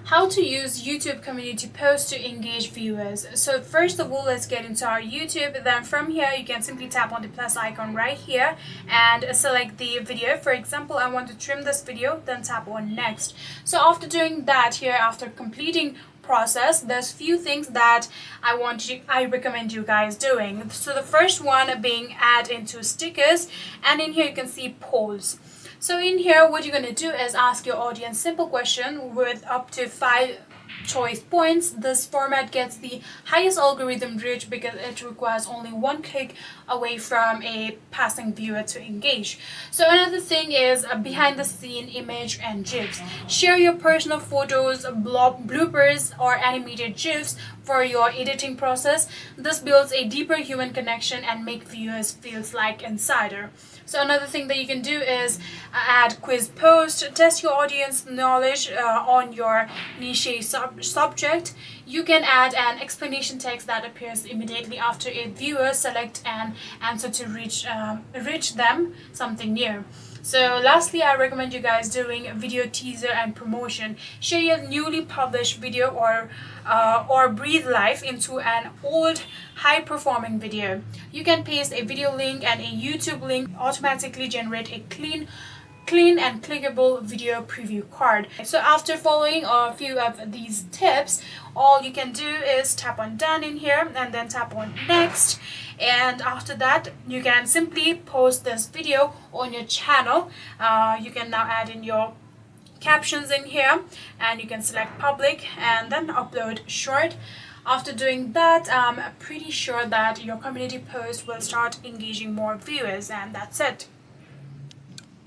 How to use YouTube community posts to engage viewers. So first of all, let's get into our YouTube. Then from here, you can simply tap on the plus icon right here and select the video. For example, I want to trim this video, then tap on next. So after doing that here, after completing process, there's few things that I recommend you guys doing. So the first one being add into stickers, and in here you can see polls. So in here, what you're going to do is ask your audience simple question with up to 5 choice points. This format gets the highest algorithm reach because it requires only one click away from a passing viewer to engage. So another thing is behind the scene image and GIFs. Share your personal photos, bloopers or animated GIFs for your editing process. This builds a deeper human connection and make viewers feels like insider. So another thing that you can do is add quiz post, test your audience knowledge on your niche subject. You can add an explanation text that appears immediately after a viewer select an answer to reach them something new. So lastly, I recommend you guys doing video teaser and promotion. Share your newly published video or breathe life into an old high performing video. You can paste a video link and a YouTube link, automatically generate a clean and clickable video preview card. So after following a few of these tips, all you can do is tap on done in here and then tap on next, and after that you can simply post this video on your channel. You can now add in your captions in here and you can select public and then upload short. After doing that, I'm pretty sure that your community post will start engaging more viewers, and that's it.